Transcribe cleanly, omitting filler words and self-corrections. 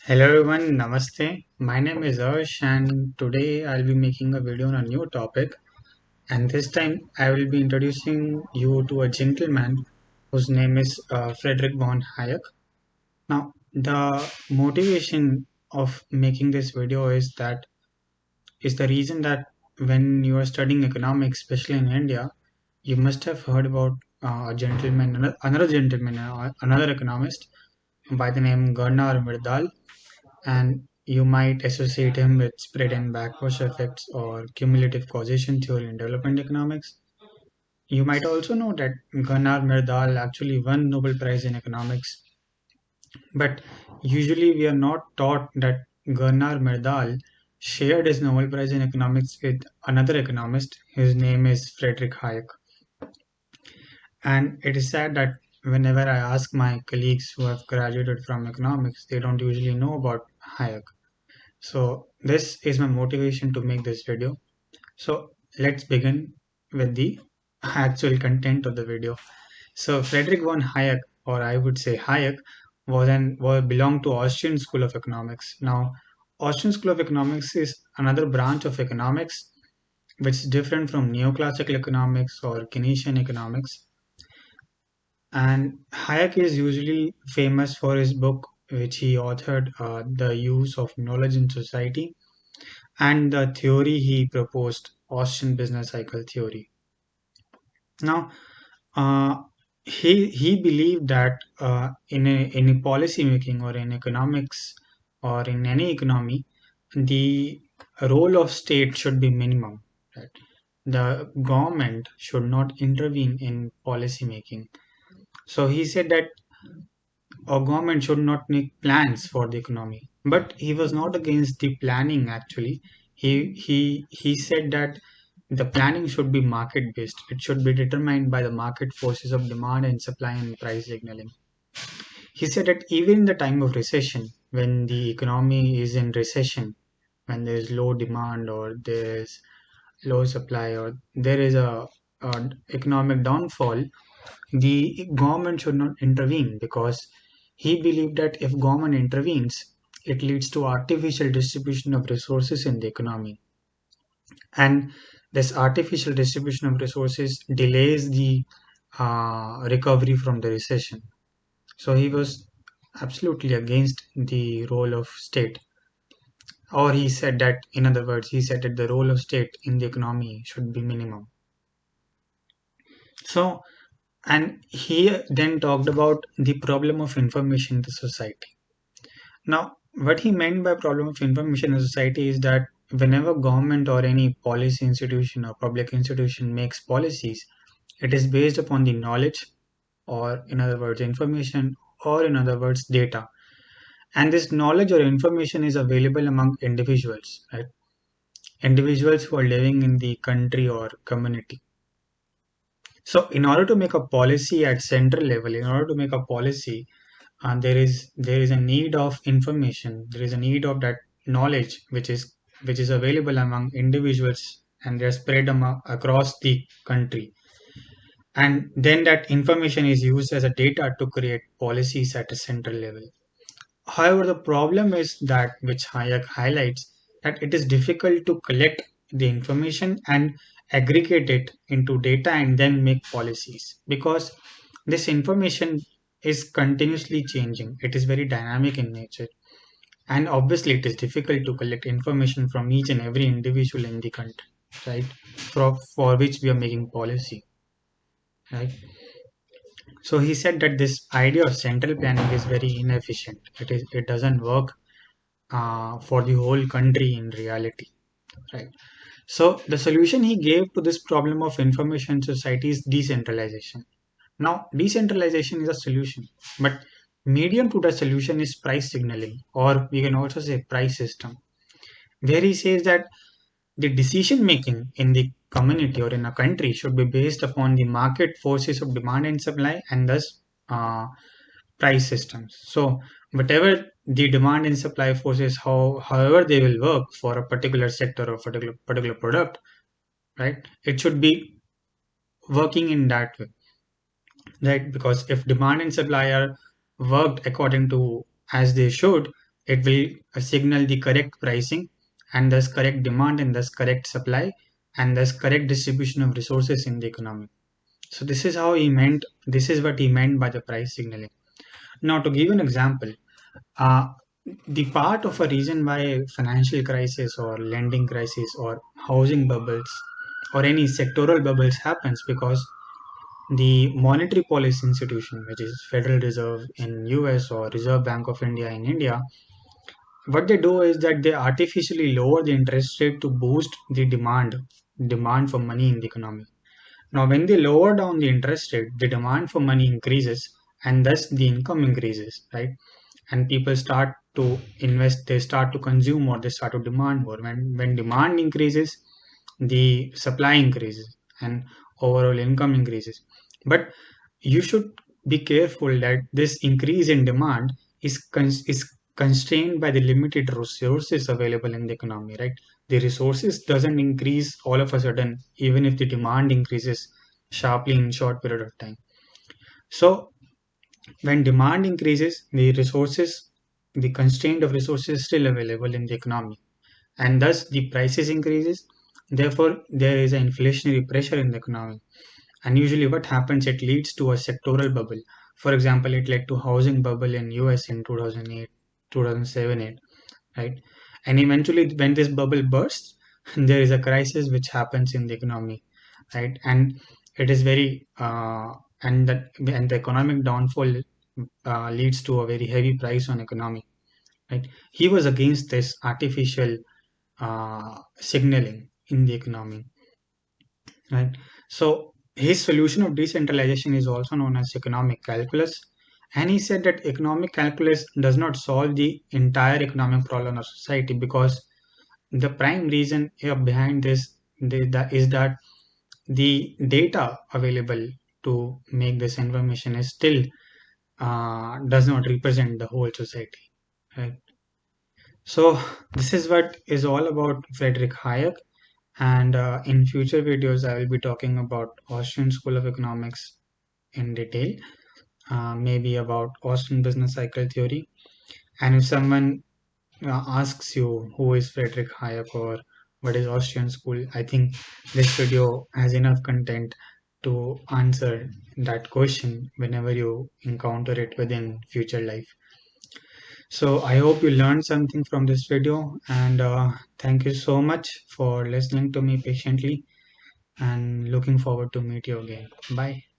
Hello everyone, Namaste. My name is Arsh and today I'll be making a video on a new topic, and this time I will be introducing you to a gentleman whose name is Friedrich von Hayek. Now, the motivation of making this video is the reason that when you are studying economics, especially in India, you must have heard about a gentleman, another economist by the name Gunnar Myrdal, and you might associate him with spread and backwash effects or cumulative causation theory in development economics. You might also know that Gunnar Myrdal actually won Nobel Prize in economics, but usually we are not taught that Gunnar Myrdal shared his Nobel Prize in economics with another economist. His name is Friedrich Hayek. And it is sad that whenever I ask my colleagues who have graduated from economics, they don't usually know about Hayek. So this is my motivation to make this video. So let's begin with the actual content of the video. So Friedrich von Hayek, or I would say Hayek, belonged to Austrian School of Economics. Now, Austrian School of Economics is another branch of economics which is different from neoclassical economics or Keynesian economics. And Hayek is usually famous for his book, which he authored, The Use of Knowledge in Society, and the theory he proposed, Austrian business cycle theory. Now, uh, he believed that in a policy making or in economics or in any economy, the role of state should be minimum. Right? The government should not intervene in policy making. So he said that a government should not make plans for the economy. But he was not against the planning actually. He said that the planning should be market based. It should be determined by the market forces of demand and supply and price signaling. He said that even in the time of recession, when the economy is in recession, when there is low demand or there is low supply or there is a economic downfall, the government should not intervene because he believed that if government intervenes, it leads to artificial distribution of resources in the economy. And this artificial distribution of resources delays the recovery from the recession. So he was absolutely against the role of state. Or he said that, in other words, he said that the role of state in the economy should be minimum. So, and he then talked about the problem of information in the society. Now, what he meant by problem of information in society is that whenever government or any policy institution or public institution makes policies, it is based upon the knowledge, or in other words, information, or in other words, data. And this knowledge or information is available among individuals, right? Individuals who are living in the country or community. So, in order to make a policy at central level, in order to make a policy, there is a need of information. There is a need of that knowledge, which is available among individuals, and they're spread across the country. And then that information is used as a data to create policies at a central level. However, the problem is that, which Hayek highlights, that it is difficult to collect the information and aggregate it into data and then make policies because this information is continuously changing. It is very dynamic in nature. And obviously, it is difficult to collect information from each and every individual in the country, right? For which we are making policy, right? So he said that this idea of central planning is very inefficient. It doesn't work for the whole country in reality, right? So the solution he gave to this problem of information society is decentralization. Now, decentralization is a solution, but medium to the solution is price signaling, or we can also say price system, where he says that the decision making in the community or in a country should be based upon the market forces of demand and supply and thus price systems. So whatever the demand and supply forces, however they will work for a particular sector or particular product, right? It should be working in that way, right? Because if demand and supply are worked according to as they should, It will signal the correct pricing and thus correct demand and thus correct supply and thus correct distribution of resources in the economy. So this is what he meant by the price signaling. Now, to give an example, uh, the part of a reason why financial crisis or lending crisis or housing bubbles or any sectoral bubbles happens because the monetary policy institution, which is Federal Reserve in US or Reserve Bank of India in India, what they do is that they artificially lower the interest rate to boost the demand for money in the economy. Now, when they lower down the interest rate, the demand for money increases and thus the income increases, right? And people start to invest, they start to consume more, they start to demand more. When demand increases, the supply increases and overall income increases. But you should be careful that this increase in demand is constrained by the limited resources available in the economy, right? The resources doesn't increase all of a sudden, even if the demand increases sharply in short period of time. So when demand increases, the constraint of resources is still available in the economy, and thus the prices increases. Therefore, there is an inflationary pressure in the economy. And usually what happens, it leads to a sectoral bubble. For example, it led to housing bubble in US in 2008, 2007, 8, right? And eventually when this bubble bursts, there is a crisis which happens in the economy, right? And it is very and the economic downfall leads to a very heavy price on economy, right? He was against this artificial signaling in the economy, right? So his solution of decentralization is also known as economic calculus. And he said that economic calculus does not solve the entire economic problem of society because the prime reason here behind this is that the data available to make this information is still does not represent the whole society, right? So this is what is all about Friedrich Hayek. And in future videos, I will be talking about Austrian School of Economics in detail, maybe about Austrian business cycle theory. And if someone asks you who is Friedrich Hayek or what is Austrian school, I think this video has enough content to answer that question whenever you encounter it within future life. So I hope you learned something from this video, and thank you so much for listening to me patiently, and looking forward to meet you again. Bye.